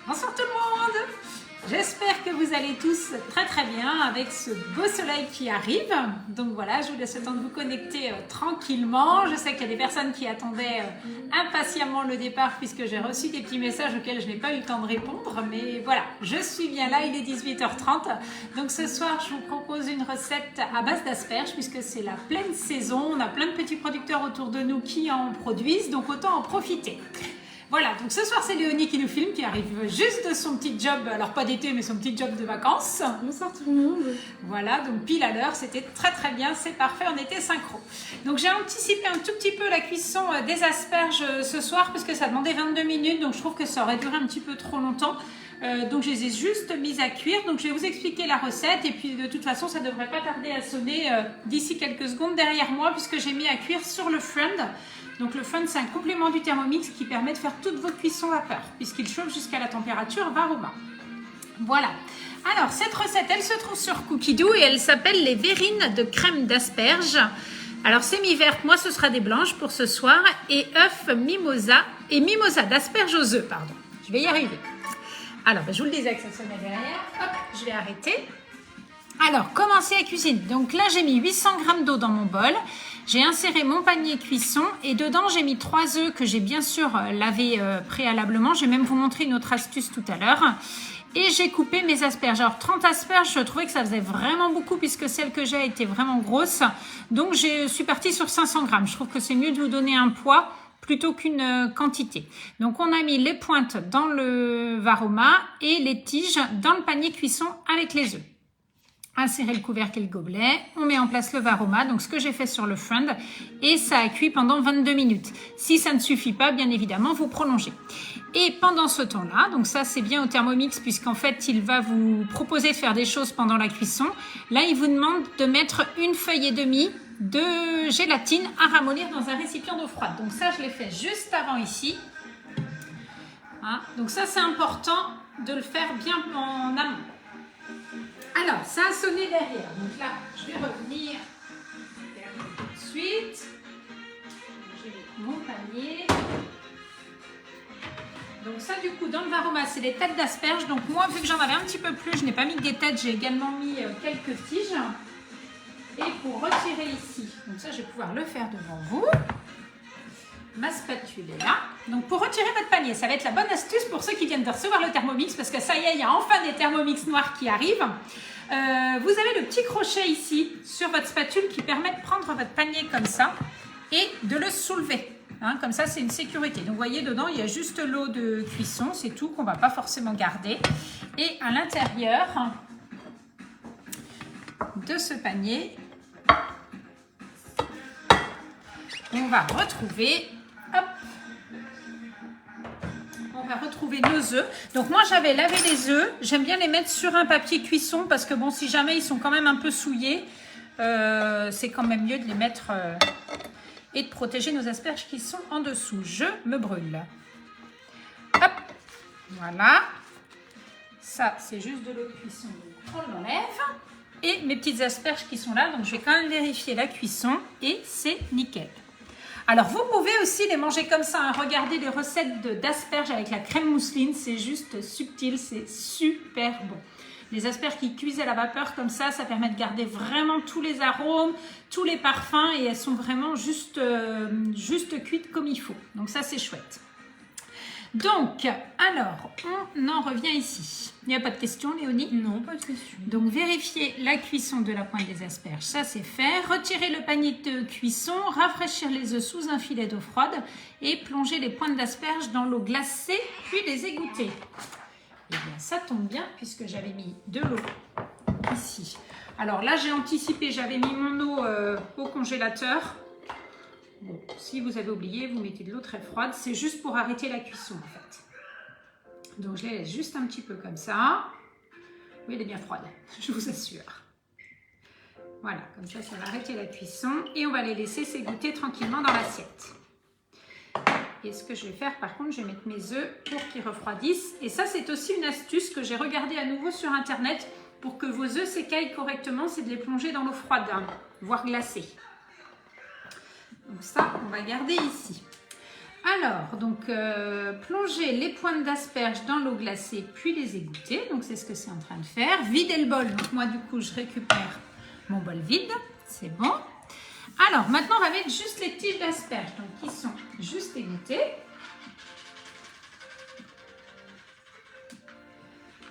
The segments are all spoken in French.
Bonsoir tout le monde. J'espère que vous allez tous très très bien avec ce beau soleil qui arrive. Donc voilà, je vous laisse le temps de vous connecter tranquillement. Je sais qu'il y a des personnes qui attendaient impatiemment le départ puisque j'ai reçu des petits messages auxquels je n'ai pas eu le temps de répondre. Mais voilà, je suis bien là, il est 18h30. Donc ce soir, je vous propose une recette à base d'asperges puisque c'est la pleine saison. On a plein de petits producteurs autour de nous qui en produisent, donc autant en profiter. Voilà, donc ce soir c'est Léonie qui nous filme, qui arrive juste de son petit job, alors pas d'été mais son petit job de vacances. Bonsoir tout le monde. Voilà, donc pile à l'heure, c'était très très bien, c'est parfait, on était synchro. Donc j'ai anticipé un tout petit peu la cuisson des asperges ce soir parce que ça demandait 22 minutes, donc je trouve que ça aurait duré un petit peu trop longtemps. Donc je les ai juste mises à cuire, donc je vais vous expliquer la recette et puis de toute façon ça ne devrait pas tarder à sonner d'ici quelques secondes derrière moi puisque j'ai mis à cuire sur le Friend. Donc le Friend c'est un complément du Thermomix qui permet de faire toute votre cuisson vapeur puisqu'il chauffe jusqu'à la température Varoma. Voilà. Alors cette recette elle se trouve sur Cookidoo et elle s'appelle les verrines de crème d'asperges. Alors c'est mi-verte, moi ce sera des blanches pour ce soir et œufs mimosa et mimosa d'asperges aux œufs, pardon. Je vais y arriver. Alors, je vous le disais que ça sonnait derrière. Hop, je vais arrêter. Alors, commencer la cuisine. Donc là, j'ai mis 800 g d'eau dans mon bol. J'ai inséré mon panier cuisson et dedans, j'ai mis 3 œufs que j'ai bien sûr lavés préalablement. Je vais même vous montrer une autre astuce tout à l'heure. Et j'ai coupé mes asperges. Alors, 30 asperges, je trouvais que ça faisait vraiment beaucoup puisque celle que j'ai était vraiment grosse. Donc, je suis partie sur 500 g. Je trouve que c'est mieux de vous donner un poids plutôt qu'une quantité. Donc on a mis les pointes dans le Varoma et les tiges dans le panier cuisson avec les œufs. Insérer le couvercle et le gobelet, on met en place le Varoma, donc ce que j'ai fait sur le Friend, et ça a cuit pendant 22 minutes. Si ça ne suffit pas, bien évidemment, vous prolongez. Et pendant ce temps-là, donc ça c'est bien au Thermomix puisqu'en fait il va vous proposer de faire des choses pendant la cuisson. Là il vous demande de mettre une feuille et demie de gélatine à ramollir dans un récipient d'eau froide. Donc ça, je l'ai fait juste avant ici. Hein, donc ça, c'est important de le faire bien en amont. Alors, ça a sonné derrière. Donc là, je vais revenir tout de suite. J'ai mon panier. Donc ça, du coup, dans le Varoma, c'est les têtes d'asperges. Donc moi, vu que j'en avais un petit peu plus, je n'ai pas mis que des têtes, j'ai également mis quelques tiges. Et pour retirer ici, donc ça je vais pouvoir le faire devant vous, ma spatule est là. Donc pour retirer votre panier, ça va être la bonne astuce pour ceux qui viennent de recevoir le Thermomix parce que ça y est, il y a enfin des Thermomix noirs qui arrivent. Vous avez le petit crochet ici sur votre spatule qui permet de prendre votre panier comme ça et de le soulever. Hein, comme ça c'est une sécurité. Donc vous voyez dedans il y a juste l'eau de cuisson, c'est tout qu'on ne va pas forcément garder. Et à l'intérieur de ce panier, on va retrouver, hop, on va retrouver nos œufs. Donc moi j'avais lavé les œufs, j'aime bien les mettre sur un papier cuisson parce que bon si jamais ils sont quand même un peu souillés, c'est quand même mieux de les mettre et de protéger nos asperges qui sont en dessous. Je me brûle. Hop, voilà. Ça c'est juste de l'eau de cuisson, donc on l'enlève. Et mes petites asperges qui sont là, donc je vais quand même vérifier la cuisson et c'est nickel. Alors vous pouvez aussi les manger comme ça, hein. Regardez les recettes d'asperges avec la crème mousseline, c'est juste subtil, c'est super bon. Les asperges qui cuisent à la vapeur comme ça permet de garder vraiment tous les arômes, tous les parfums et elles sont vraiment juste cuites comme il faut. Donc ça c'est chouette. Donc, alors, on en revient ici. Il n'y a pas de question, Léonie? Non, pas de question. Donc, vérifier la cuisson de la pointe des asperges, ça c'est fait. Retirer le panier de cuisson, rafraîchir les œufs sous un filet d'eau froide et plonger les pointes d'asperges dans l'eau glacée, puis les égoutter. Eh bien, ça tombe bien puisque j'avais mis de l'eau ici. Alors là, j'ai anticipé, j'avais mis mon eau au congélateur. Bon, si vous avez oublié, vous mettez de l'eau très froide. C'est juste pour arrêter la cuisson en fait. Donc je les laisse juste un petit peu comme ça. Oui, elle est bien froide, je vous assure. Voilà, comme ça, ça va arrêter la cuisson. Et on va les laisser s'égoutter tranquillement dans l'assiette. Et ce que je vais faire, par contre, je vais mettre mes œufs pour qu'ils refroidissent. Et ça, c'est aussi une astuce que j'ai regardée à nouveau sur Internet pour que vos œufs s'écaillent correctement, c'est de les plonger dans l'eau froide, voire glacée. Donc ça, on va garder ici. Alors, donc, plonger les pointes d'asperges dans l'eau glacée, puis les égoutter. Donc, c'est ce que c'est en train de faire. Vider le bol. Donc, moi, du coup, je récupère mon bol vide. C'est bon. Alors, maintenant, on va mettre juste les tiges d'asperges, donc qui sont juste égouttées.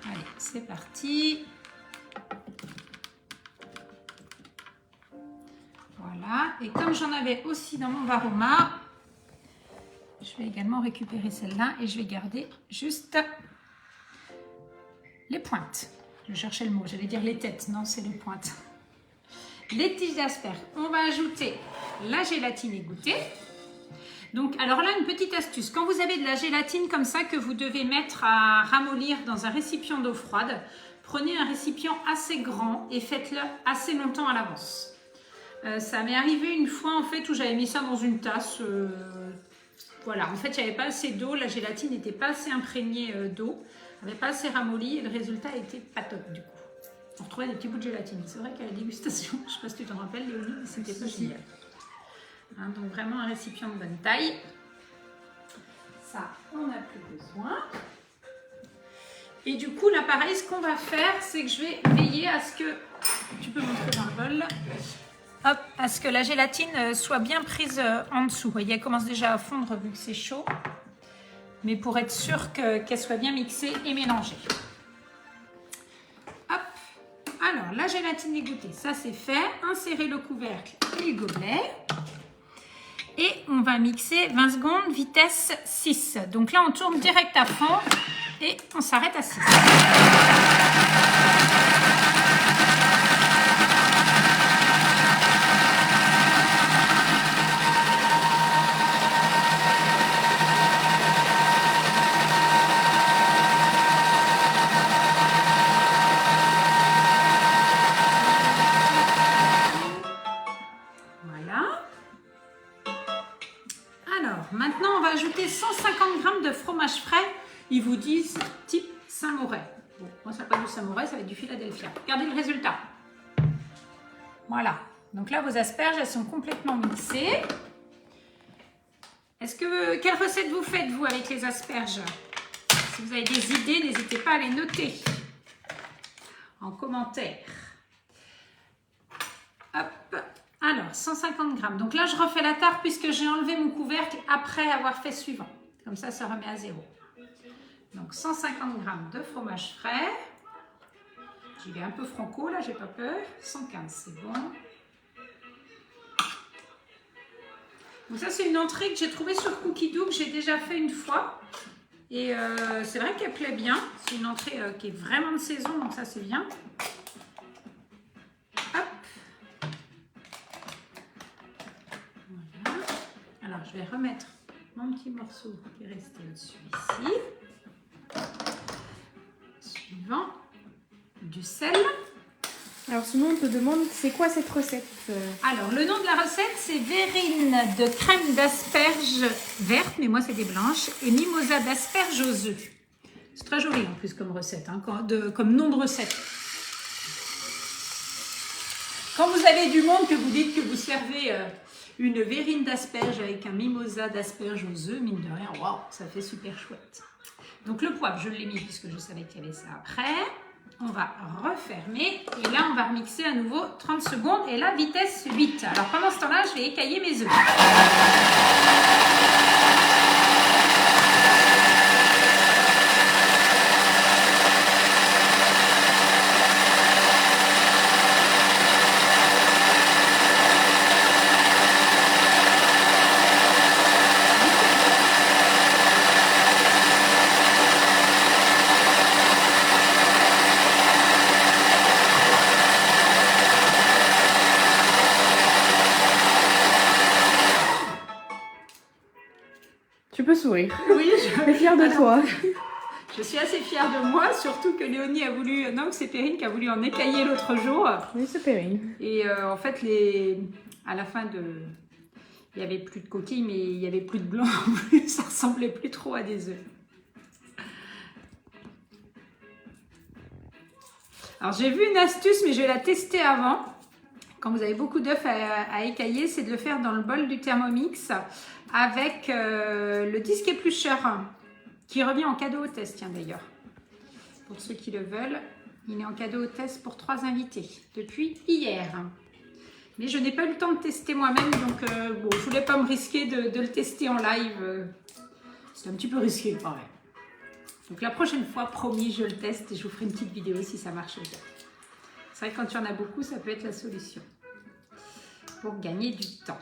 Allez, c'est parti. Voilà. Et comme j'en avais aussi dans mon varoma, je vais également récupérer celle-là et je vais garder juste les pointes. Je cherchais le mot, j'allais dire les têtes. Non, c'est les pointes. Les tiges d'asperges. On va ajouter la gélatine égouttée. Donc, alors là, une petite astuce. Quand vous avez de la gélatine comme ça que vous devez mettre à ramollir dans un récipient d'eau froide, prenez un récipient assez grand et faites-le assez longtemps à l'avance. Ça m'est arrivé une fois en fait où j'avais mis ça dans une tasse. Voilà, en fait, il n'y avait pas assez d'eau. La gélatine n'était pas assez imprégnée d'eau. Elle n'avait pas assez ramolli et le résultat était pas top du coup. On retrouvait des petits bouts de gélatine. C'est vrai qu'à la dégustation, je ne sais pas si tu t'en rappelles, Léonie, mais c'était pas génial. Hein, donc vraiment un récipient de bonne taille. Ça, on n'a plus besoin. Et du coup, là, pareil, ce qu'on va faire, c'est que je vais veiller à ce que, tu peux montrer dans le bol, hop, à ce que la gélatine soit bien prise en dessous. Vous voyez, elle commence déjà à fondre vu que c'est chaud. Mais pour être sûr qu'elle soit bien mixée et mélangée. Hop. Alors, la gélatine égouttée, ça c'est fait. Insérez le couvercle et le gobelet. Et on va mixer 20 secondes, vitesse 6. Donc là, on tourne direct à fond et on s'arrête à 6. Maintenant, on va ajouter 150 g de fromage frais. Ils vous disent type Saint-Maurey. Bon, moi, ça va pas du Saint-Maurey, ça va être du Philadelphia. Regardez le résultat. Voilà. Donc là, vos asperges, elles sont complètement mixées. Quelle recette vous faites, vous, avec les asperges? Si vous avez des idées, n'hésitez pas à les noter en commentaire. Hop. Alors, 150 g. Donc là, je refais la tare puisque j'ai enlevé mon couvercle après avoir fait suivant. Comme ça, ça remet à 0. Donc, 150 g de fromage frais. J'y vais un peu franco, là, j'ai pas peur. 115, c'est bon. Donc ça, c'est une entrée que j'ai trouvée sur Cookie Dough, que j'ai déjà fait une fois. Et c'est vrai qu'elle plaît bien. C'est une entrée qui est vraiment de saison, donc ça, c'est bien. Alors, je vais remettre mon petit morceau qui est resté au-dessus ici. Suivant, du sel. Alors, sinon, on te demande, c'est quoi cette recette? Alors, le nom de la recette, c'est verrine de crème d'asperges vertes, mais moi, c'est des blanches, et mimosa d'asperges aux œufs. C'est très joli, en plus, comme recette, hein, comme nom de recette. Quand vous avez du monde, que vous dites que vous servez... une verrine d'asperges avec un mimosa d'asperges aux œufs, mine de rien, waouh, ça fait super chouette. Donc le poivre, je l'ai mis puisque je savais qu'il y avait ça après. On va refermer et là, on va remixer à nouveau 30 secondes et là, vitesse 8. Alors pendant ce temps-là, je vais écailler mes œufs. Tu peux sourire. Oui, je suis fière de toi. Je suis assez fière de moi, surtout que Léonie a voulu, non, c'est Perrine qui a voulu en écailler l'autre jour. Oui, c'est Perrine. Et en fait, à la fin il n'y avait plus de coquilles, mais il n'y avait plus de blanc en plus. Ça ressemblait plus trop à des œufs. Alors, j'ai vu une astuce, mais je vais la tester avant, quand vous avez beaucoup d'œufs à écailler, c'est de le faire dans le bol du Thermomix avec le disque éplucheur qui revient en cadeau hôtesse, tiens d'ailleurs. Pour ceux qui le veulent, il est en cadeau hôtesse pour 3 invités depuis hier. Mais je n'ai pas eu le temps de tester moi-même, donc bon, je ne voulais pas me risquer de le tester en live. C'est un petit peu risqué quand même. Donc la prochaine fois, promis, je le teste et je vous ferai une petite vidéo si ça marche bien. C'est vrai que quand il y en a beaucoup, ça peut être la solution pour gagner du temps.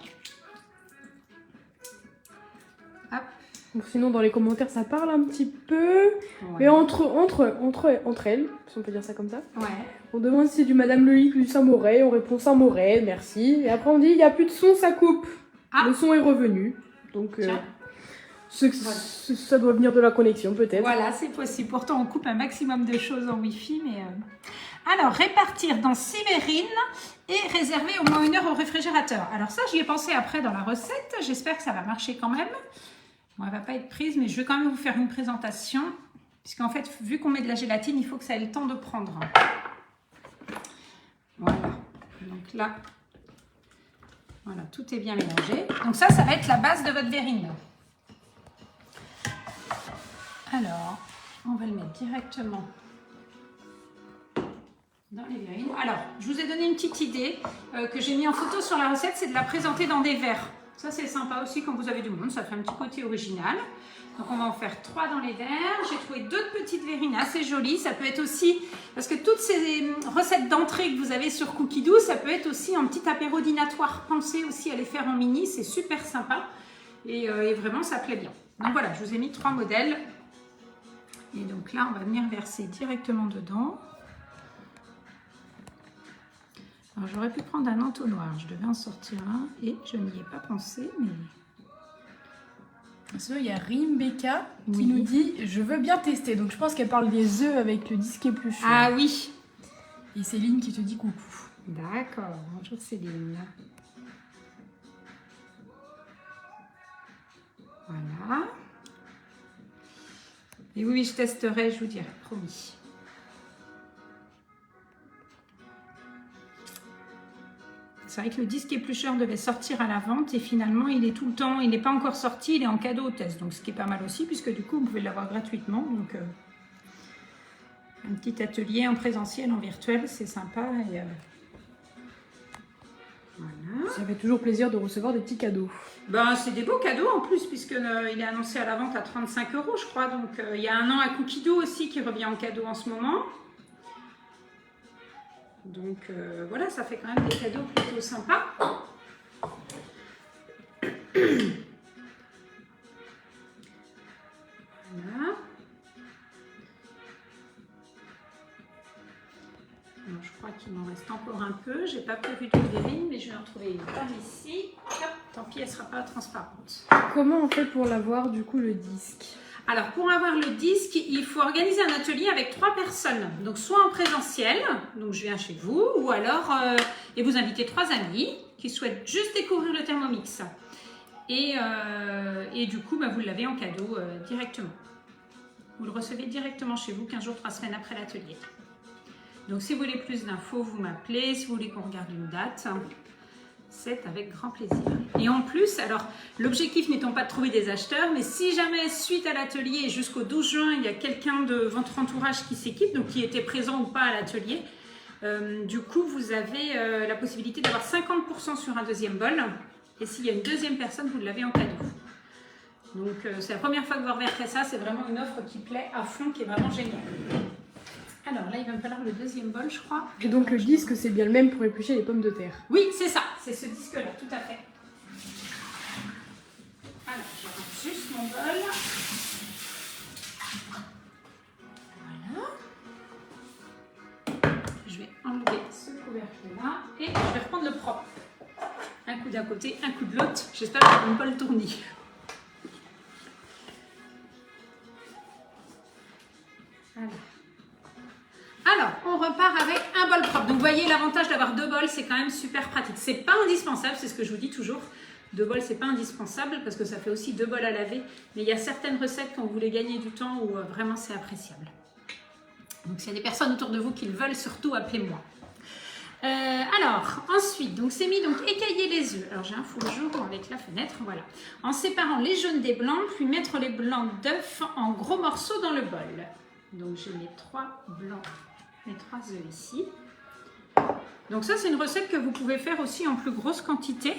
Hop. Donc sinon, dans les commentaires, ça parle un petit peu. Ouais. Mais entre elles, si on peut dire ça comme ça, Ouais. on demande si c'est du Madame Lelique ou du Saint-Moré. On répond Saint-Moré, merci. Et après, on dit il n'y a plus de son, ça coupe. Ah. Le son est revenu. Donc, Tiens. voilà. Ça doit venir de la connexion, peut-être. Voilà, c'est possible. Pourtant, on coupe un maximum de choses en Wi-Fi, mais... Alors, répartir dans 6 verrines et réserver au moins 1 heure au réfrigérateur. Alors ça, j'y ai pensé après dans la recette. J'espère que ça va marcher quand même. Bon, elle ne va pas être prise, mais je vais quand même vous faire une présentation. Puisqu'en fait, vu qu'on met de la gélatine, il faut que ça ait le temps de prendre. Voilà. Donc là, voilà, tout est bien mélangé. Donc ça va être la base de votre verrine. Alors, on va le mettre directement dans les verrines. Alors, je vous ai donné une petite idée que j'ai mis en photo sur la recette, c'est de la présenter dans des verres. Ça, c'est sympa aussi quand vous avez du monde, ça fait un petit côté original. Donc, on va en faire 3 dans les verres. J'ai trouvé d'autres petites verrines assez jolies. Ça peut être aussi, parce que toutes ces recettes d'entrée que vous avez sur Cookie Dough, ça peut être aussi un petit apéro dînatoire. Pensez aussi à les faire en mini, c'est super sympa. Et vraiment, ça plaît bien. Donc voilà, je vous ai mis 3 modèles. Et donc là, on va venir verser directement dedans. Alors, j'aurais pu prendre un entonnoir, je devais en sortir un et je n'y ai pas pensé, mais... Sinon, il y a Rimbecca qui Oui. nous dit « Je veux bien tester ». Donc, je pense qu'elle parle des œufs avec le disque épluché. Ah oui. Et Céline qui te dit coucou. D'accord, bonjour Céline. Voilà. Et oui, je testerai, je vous dirai, promis. C'est vrai que le disque éplucheur devait sortir à la vente et finalement il est tout le temps, il n'est pas encore sorti, il est en cadeau hôtesse. Donc ce qui est pas mal aussi puisque du coup vous pouvez l'avoir gratuitement. Donc un petit atelier en présentiel, en virtuel, c'est sympa. Et, voilà. Ça fait toujours plaisir de recevoir des petits cadeaux. Ben, c'est des beaux cadeaux en plus puisque il est annoncé à la vente à 35 € je crois. Donc il y a un an à Cookie Dough aussi qui revient en cadeau en ce moment. Donc voilà, ça fait quand même des cadeaux plutôt sympas. Voilà. Alors, je crois qu'il m'en reste encore un peu. J'ai pas prévu de verrine, mais je vais en trouver une par ici. Hop, tant pis, elle sera pas transparente. Comment on fait pour l'avoir, du coup, le disque? Alors, pour avoir le disque, il faut organiser un atelier avec 3 personnes. Donc, soit en présentiel, donc je viens chez vous, ou alors, et vous invitez 3 amis qui souhaitent juste découvrir le Thermomix. Et du coup, bah, vous l'avez en cadeau directement. Vous le recevez directement chez vous 15 jours, 3 semaines après l'atelier. Donc, si vous voulez plus d'infos, vous m'appelez. Si vous voulez qu'on regarde une date, c'est avec grand plaisir. Et en plus, alors, l'objectif n'étant pas de trouver des acheteurs, mais si jamais, suite à l'atelier et jusqu'au 12 juin, il y a quelqu'un de votre entourage qui s'équipe, donc qui était présent ou pas à l'atelier, du coup, vous avez la possibilité d'avoir 50% sur un deuxième bol. Et s'il y a une deuxième personne, vous l'avez en cadeau. Donc, c'est la première fois que vous reverrez ça. C'est vraiment une offre qui plaît à fond, qui est vraiment géniale. Alors là, il va me falloir le deuxième bol, je crois. Et donc le disque, c'est bien le même pour éplucher les pommes de terre. Oui, c'est ça. C'est ce disque-là, tout à fait. Alors, je range juste mon bol. Voilà. Je vais enlever ce couvercle-là et je vais reprendre le propre. Un coup d'un côté, un coup de l'autre. J'espère que je ne vais pas le tourner. Voilà. Alors, on repart avec un bol propre. Donc, vous voyez, l'avantage d'avoir 2 bols, c'est quand même super pratique. C'est pas indispensable, c'est ce que je vous dis toujours. 2 bols, c'est pas indispensable parce que ça fait aussi 2 bols à laver. Mais il y a certaines recettes quand vous voulez gagner du temps où vraiment c'est appréciable. Donc, s'il y a des personnes autour de vous qui le veulent, surtout appelez-moi. Alors, ensuite, donc c'est mis donc écailler les œufs. Alors j'ai un four jaune avec la fenêtre, voilà. En séparant les jaunes des blancs, puis mettre les blancs d'œufs en gros morceaux dans le bol. Donc je mets 3 blancs et 3 œufs ici. Donc ça c'est une recette que vous pouvez faire aussi en plus grosse quantité.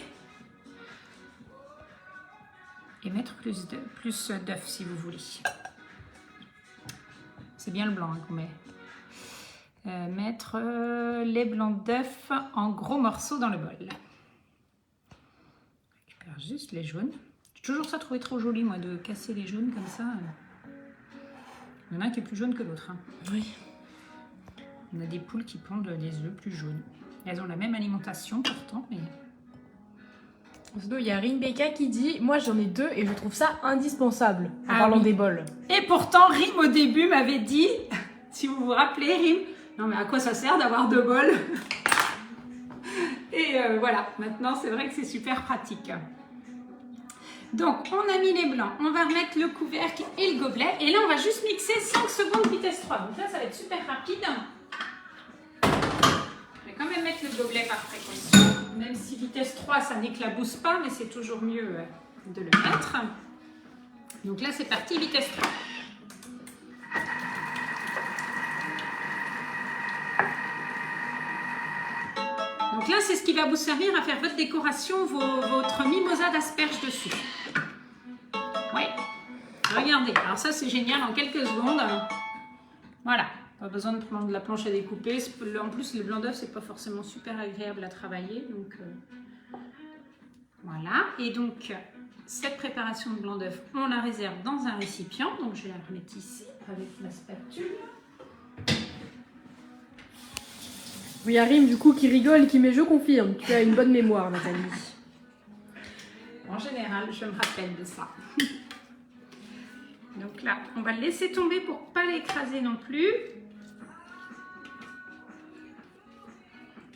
Et mettre plus d'œufs si vous voulez. C'est bien le blanc hein, qu'on met. Mettre les blancs d'œufs en gros morceaux dans le bol. Je récupère juste les jaunes. J'ai toujours ça trouvé trop joli moi de casser les jaunes comme ça. Il y en a un qui est plus jaune que l'autre. Hein. Oui. On a des poules qui pondent des œufs plus jaunes. Elles ont la même alimentation pourtant, mais... Il y a Rinbeka qui dit « Moi j'en ai 2 et je trouve ça indispensable en Ah parlant oui. des bols. » Et pourtant Rim au début m'avait dit, si vous vous rappelez Rim, non mais à quoi ça sert d'avoir 2 bols? Et voilà, maintenant c'est vrai que c'est super pratique. Donc on a mis les blancs, on va remettre le couvercle et le gobelet. Et là on va juste mixer 5 secondes vitesse 3. Donc là ça va être super rapide. Je vais quand même mettre le gobelet par précaution. Même si vitesse 3 ça n'éclabousse pas, mais c'est toujours mieux de le mettre. Donc là c'est parti, vitesse 3. Donc là, c'est ce qui va vous servir à faire votre décoration, votre mimosa d'asperges dessus. Oui, regardez. Alors ça, c'est génial en quelques secondes. Voilà, pas besoin de prendre de la planche à découper. En plus, le blanc d'œuf, c'est pas forcément super agréable à travailler. Donc voilà. Et donc, cette préparation de blanc d'œuf, on la réserve dans un récipient. Donc je vais la remettre ici avec ma spatule. Oui, il y a Rim du coup qui rigole et qui met « Je confirme, tu as une bonne mémoire Nathalie. » En général, je me rappelle de ça. Donc là, on va le laisser tomber pour ne pas l'écraser non plus.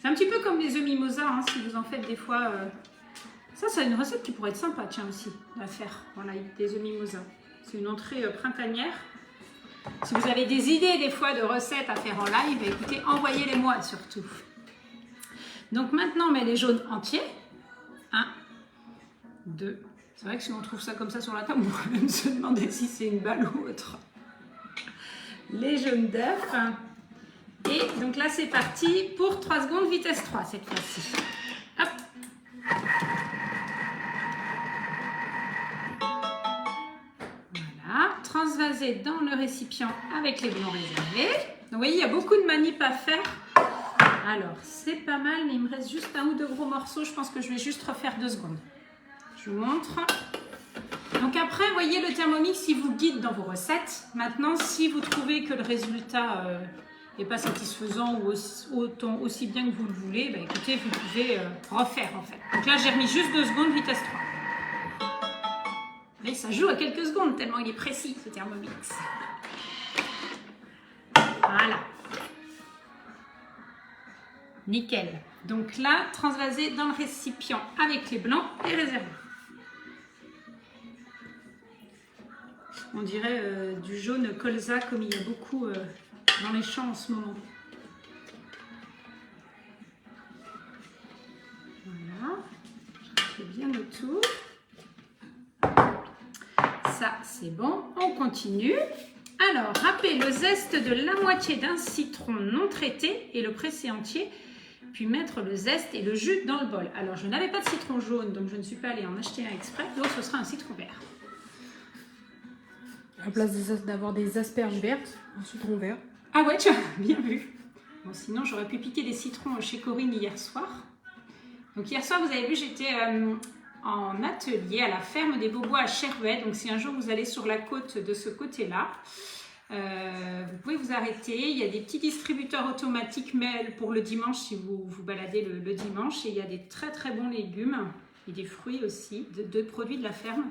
C'est un petit peu comme les œufs mimosa, hein, si vous en faites des fois. Ça, c'est une recette qui pourrait être sympa, tiens, aussi, à faire. Voilà, des œufs mimosa. C'est une entrée printanière. Si vous avez des idées des fois de recettes à faire en live, écoutez, envoyez-les-moi surtout. Donc maintenant, on met les jaunes entiers. 1, 2. C'est vrai que si on trouve ça comme ça sur la table, on pourrait même se demander si c'est une balle ou autre. Les jaunes d'œufs. Et donc là, c'est parti pour 3 secondes, vitesse 3 cette fois-ci. Hop. Transvaser dans le récipient avec les blancs réservés. Donc vous voyez, il y a beaucoup de manip à faire. Alors, c'est pas mal, mais il me reste juste 1 ou 2 gros morceaux. Je pense que je vais juste refaire 2 secondes. Je vous montre. Donc après, vous voyez, le Thermomix, il vous guide dans vos recettes. Maintenant, si vous trouvez que le résultat n'est pas satisfaisant ou aussi bien que vous le voulez, bah, écoutez, vous pouvez refaire en fait. Donc là, j'ai remis juste 2 secondes, vitesse 3. Mais ça joue à quelques secondes, tellement il est précis, ce Thermomix. Voilà. Nickel. Donc là, transvaser dans le récipient avec les blancs et réserver. On dirait du jaune colza, comme il y a beaucoup dans les champs en ce moment. Voilà. Je fais bien le tour. Ça, c'est bon. On continue. Alors, râpez le zeste de la moitié d'un citron non traité et le presser entier, puis mettre le zeste et le jus dans le bol. Alors, je n'avais pas de citron jaune, donc je ne suis pas allée en acheter un exprès, donc ce sera un citron vert. À la place d'avoir des asperges vertes, un citron vert. Ah ouais, tu as bien vu. Bon, sinon, j'aurais pu piquer des citrons chez Corinne hier soir. Donc, hier soir, vous avez vu, j'étais en atelier à la ferme des Beaubois à Chervais. Donc si un jour vous allez sur la côte de ce côté-là, vous pouvez vous arrêter. Il y a des petits distributeurs automatiques mais pour le dimanche si vous vous baladez le dimanche. Et il y a des très très bons légumes et des fruits aussi, de produits de la ferme.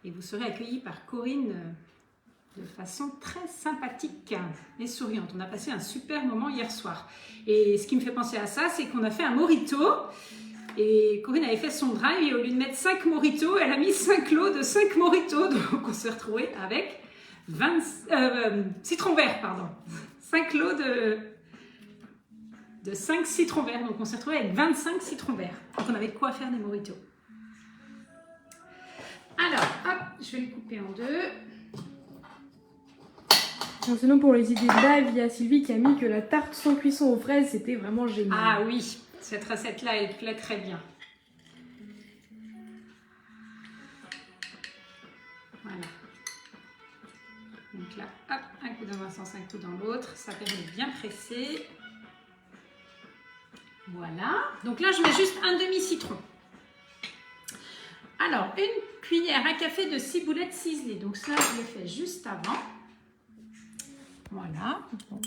Et vous serez accueillis par Corinne de façon très sympathique et souriante. On a passé un super moment hier soir. Et ce qui me fait penser à ça, c'est qu'on a fait un mojito. Et Corinne avait fait son drive et au lieu de mettre 5 mojitos, elle a mis 5 lots de 5 mojitos. Donc on s'est retrouvé avec citron vert, pardon. 5 lots de 5 citrons verts. Donc on s'est retrouvé avec 25 citrons verts. Donc on avait de quoi faire des mojitos. Alors, hop, je vais le couper en deux. Bon, sinon, pour les idées de live, il y a Sylvie qui a mis que la tarte sans cuisson aux fraises, c'était vraiment génial. Ah oui, cette recette-là, elle plaît très bien. Voilà. Donc là, hop, un coup dans un sens, un coup dans l'autre. Ça permet de bien presser. Voilà. Donc là, je mets juste un demi-citron. Alors, une cuillère à café de ciboulette ciselée. Donc ça, je le fais juste avant. Voilà. Donc,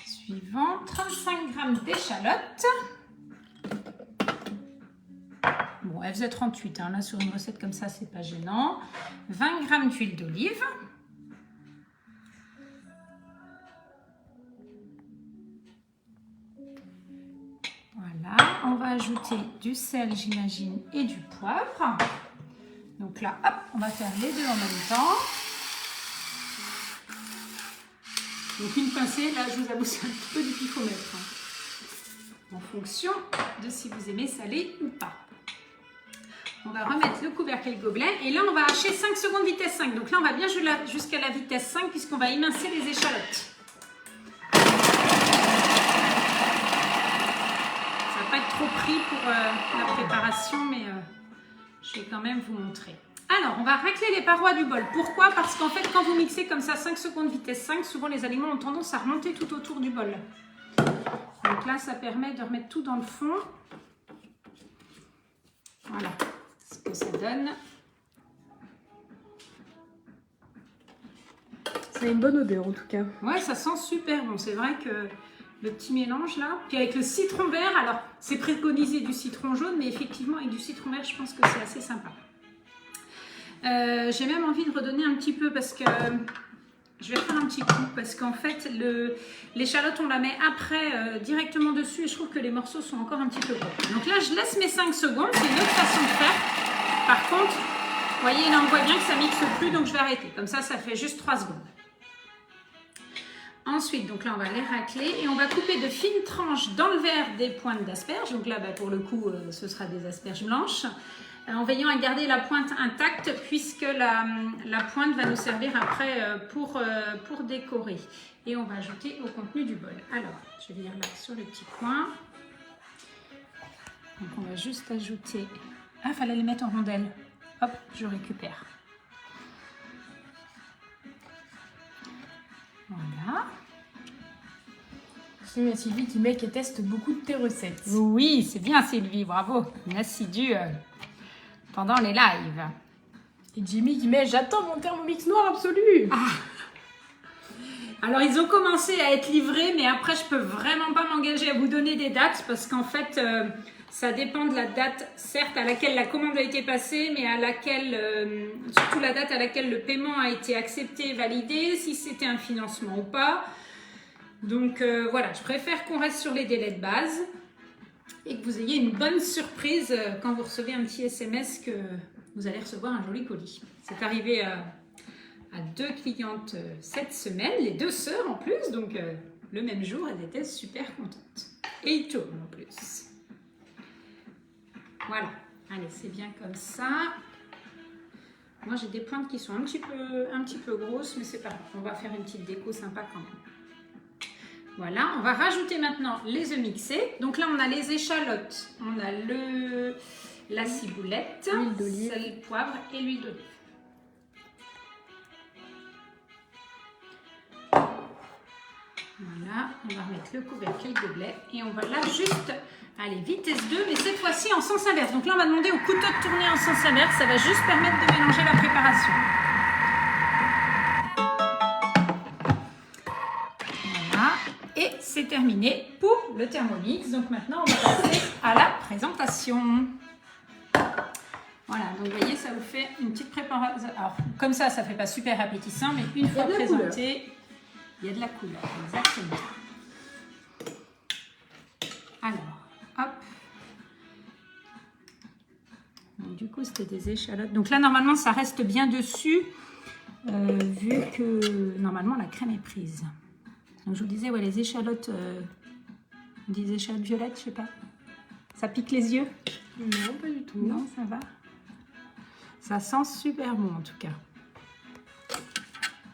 suivant, 35 g d'échalotes. Bon, elle faisait 38, hein. Là sur une recette comme ça, c'est pas gênant. 20 g d'huile d'olive. Voilà, on va ajouter du sel, j'imagine, et du poivre. Donc là, hop, on va faire les deux en même temps. Donc une pincée, là je vous avoue c'est un petit peu du pifomètre, hein, en fonction de si vous aimez salé ou pas. On va remettre le couvercle et le gobelet et là on va hacher 5 secondes vitesse 5. Donc là on va bien jouer jusqu'à la vitesse 5 puisqu'on va émincer les échalotes. Ça va pas être trop pris pour la préparation mais je vais quand même vous montrer. Alors, on va racler les parois du bol. Pourquoi? Parce qu'en fait, quand vous mixez comme ça 5 secondes vitesse 5, souvent les aliments ont tendance à remonter tout autour du bol. Donc là, ça permet de remettre tout dans le fond. Voilà ce que ça donne. Ça a une bonne odeur en tout cas. Ouais, ça sent super bon. C'est vrai que le petit mélange là. Puis avec le citron vert, alors c'est préconisé du citron jaune, mais effectivement avec du citron vert, je pense que c'est assez sympa. J'ai même envie de redonner un petit peu parce que je vais faire un petit coup parce qu'en fait l'échalote on la met après directement dessus et je trouve que les morceaux sont encore un petit peu gros. Donc là je laisse mes 5 secondes, c'est une autre façon de faire. Par contre, vous voyez là on voit bien que ça mixe plus donc je vais arrêter. Comme ça fait juste 3 secondes. Ensuite, donc là on va les racler et on va couper de fines tranches dans le verre des pointes d'asperges. Donc là pour le coup ce sera des asperges blanches. En veillant à garder la pointe intacte puisque la pointe va nous servir après pour décorer. Et on va ajouter au contenu du bol. Alors, je vais venir là sur le petit coin. Donc on va juste ajouter... Ah, il fallait les mettre en rondelles. Hop, je récupère. Voilà. Il y a Sylvie qui met qu'elle teste beaucoup de tes recettes. Oui, c'est bien Sylvie, bravo. Une assidue pendant les lives. Et Jimmy qui met j'attends mon Thermomix noir absolu. Ah. Alors ils ont commencé à être livrés, mais après je peux vraiment pas m'engager à vous donner des dates parce qu'en fait ça dépend de la date, certes à laquelle la commande a été passée, mais à laquelle, surtout la date à laquelle le paiement a été accepté, validé, si c'était un financement ou pas. Donc voilà, je préfère qu'on reste sur les délais de base et que vous ayez une bonne surprise quand vous recevez un petit SMS que vous allez recevoir un joli colis. C'est arrivé à 2 clientes cette semaine, les 2 sœurs en plus, donc le même jour, elles étaient super contentes. Et il tourne en plus. Voilà, allez, c'est bien comme ça. Moi, j'ai des pointes qui sont un petit peu grosses, mais c'est pas grave. On va faire une petite déco sympa quand même. Voilà, on va rajouter maintenant les œufs mixés. Donc là, on a les échalotes, on a la ciboulette, l'huile d'olive, sel, poivre et l'huile d'olive. Voilà, on va remettre le couvercle et le gobelet et on va là juste aller vitesse 2, mais cette fois-ci en sens inverse. Donc là, on va demander au couteau de tourner en sens inverse, ça va juste permettre de mélanger la préparation. Et c'est terminé pour le Thermomix. Donc maintenant, on va passer à la présentation. Voilà, donc vous voyez, ça vous fait une petite préparation. Alors, comme ça ne fait pas super appétissant, mais une fois présenté, il y a de la couleur. Exactement. Alors, hop. Donc, du coup, c'était des échalotes. Donc là, normalement, ça reste bien dessus. vu que normalement la crème est prise. Donc je vous disais, ouais, les échalotes, on dit des échalotes violettes, je sais pas. Ça pique les yeux? Non, pas du tout. Non, ça va. Ça sent super bon en tout cas.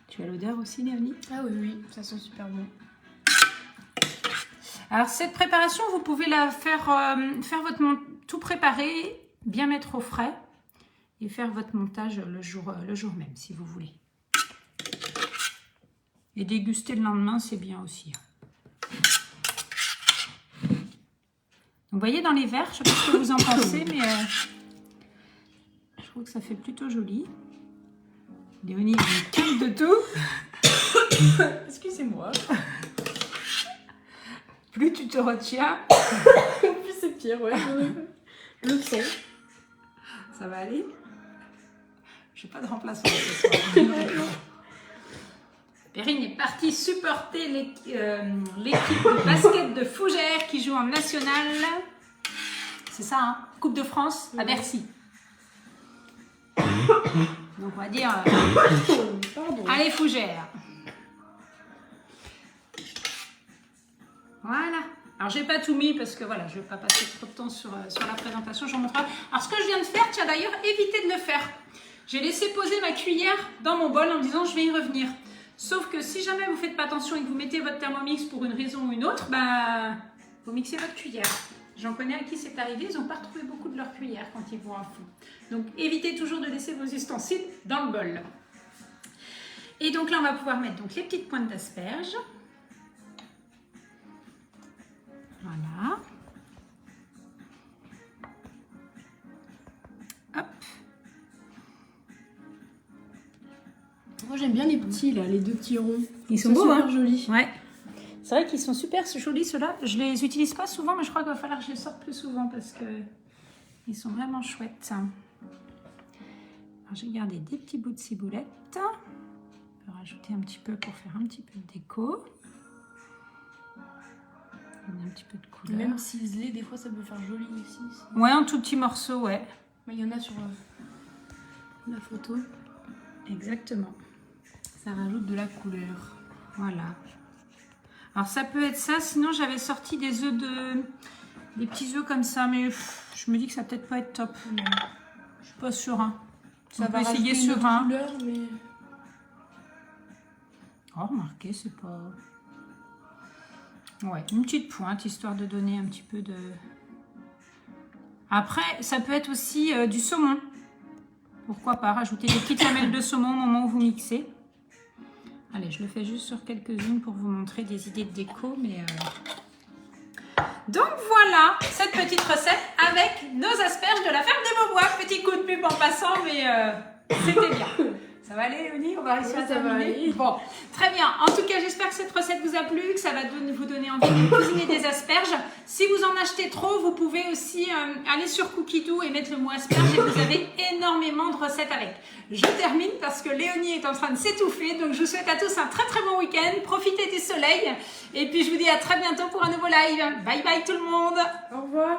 Tu as l'odeur aussi, Léonie? Ah oui, oui, ça sent super bon. Alors cette préparation, vous pouvez la faire, faire tout préparer, bien mettre au frais et faire votre montage le jour même si vous voulez. Et déguster le lendemain, c'est bien aussi. Vous voyez dans les verres, je ne sais pas ce que vous en pensez, mais je trouve que ça fait plutôt joli. Léonie, elle calme de tout. Excusez-moi. Plus tu te retiens, Plus c'est pire, ouais. Le son. ça va aller. Je n'ai pas de remplaçant ce soir. Perrine est partie supporter l'équipe de basket de Fougères qui joue en national. C'est ça, hein? Coupe de France à Bercy. Donc on va dire, allez Fougères. Voilà. Alors j'ai pas tout mis parce que voilà, je vais pas passer trop de temps sur la présentation. Je vous montrerai. Alors ce que je viens de faire, tiens d'ailleurs, évitez de le faire. J'ai laissé poser ma cuillère dans mon bol en me disant je vais y revenir. Sauf que si jamais vous faites pas attention et que vous mettez votre Thermomix pour une raison ou une autre, bah, vous mixez votre cuillère. J'en connais à qui c'est arrivé, ils n'ont pas retrouvé beaucoup de leur cuillère quand ils vont à fond. Donc évitez toujours de laisser vos ustensiles dans le bol. Et donc là on va pouvoir mettre donc les petites pointes d'asperges. Voilà. Hop. Moi j'aime bien les petits là, les deux petits ronds. Ils sont beaux, super hein? jolis. Ouais. C'est vrai qu'ils sont super jolis ceux-là. Je les utilise pas souvent, mais je crois qu'il va falloir que je les sorte plus souvent parce que ils sont vraiment chouettes. Alors j'ai gardé des petits bouts de ciboulette. On peut rajouter un petit peu pour faire un petit peu de déco. Un petit peu de couleur. Même ciselé, des fois ça peut faire joli aussi. Ouais, un tout petit morceau, ouais. Mais il y en a sur la photo. Exactement. Ça rajoute de la couleur. Voilà. Alors ça peut être ça, sinon j'avais sorti des œufs des petits œufs comme ça, mais je me dis que ça va peut-être pas être top. Non. Je suis pas sûre. Hein. Ça On va peut essayer sur sur un. couleur, mais... Oh, remarquez, c'est pas... Ouais, une petite pointe, histoire de donner un petit peu de... Après, ça peut être aussi du saumon. Pourquoi pas rajouter des petites lamelles de saumon au moment où vous mixez. Allez, je le fais juste sur quelques-unes pour vous montrer des idées de déco, mais... Donc voilà, cette petite recette avec nos asperges de la ferme des Maubois. Petit coup de pub en passant, mais c'était bien. Ça va aller, Léonie? On va réussir à terminer. Bon, très bien. En tout cas, j'espère que cette recette vous a plu, que ça va vous donner envie de cuisiner des asperges. Si vous en achetez trop, vous pouvez aussi aller sur Cookidoo et mettre le mot asperges et vous avez énormément de recettes avec. Je termine parce que Léonie est en train de s'étouffer. Donc, je vous souhaite à tous un très très bon week-end. Profitez du soleil. Et puis, je vous dis à très bientôt pour un nouveau live. Bye bye tout le monde. Au revoir.